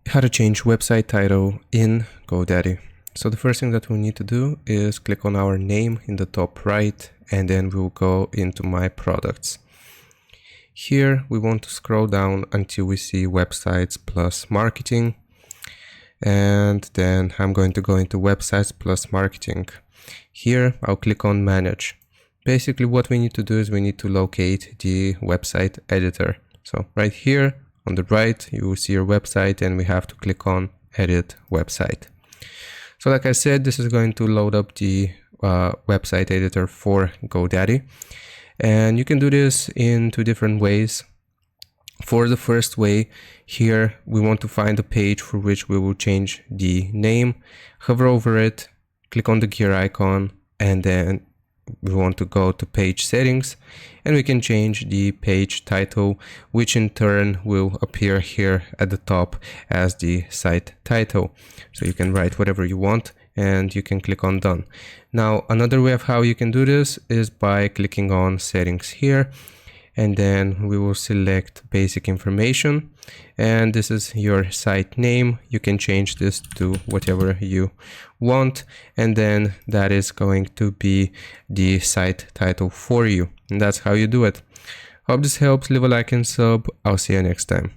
How to change website title in GoDaddy. So the first thing that we need to do is click on our name in the top right, and then we'll go into My Products. Here we want to scroll down until we see Websites plus Marketing, and then I'm going to go into Websites plus Marketing. Here I'll click on Manage. Basically what we need to do is we need to locate the website editor. So right here on the right, you will see your website, and we have to click on Edit Website. So like I said, this is going to load up the website editor for GoDaddy. And you can do this in two different ways. For the first way, here we want to find a page for which we will change the name. Hover over it, click on the gear icon, and then we want to go to page settings, and we can change the page title, which in turn will appear here at the top as the site title. So you can write whatever you want, and you can click on done. Now another way of how you can do this is by clicking on settings here, and then we will select basic information, and this is your site name. You can change this to whatever you want, and then that is going to be the site title for you, and that's how you do it. Hope this helps. Leave a like and sub. I'll see you next time.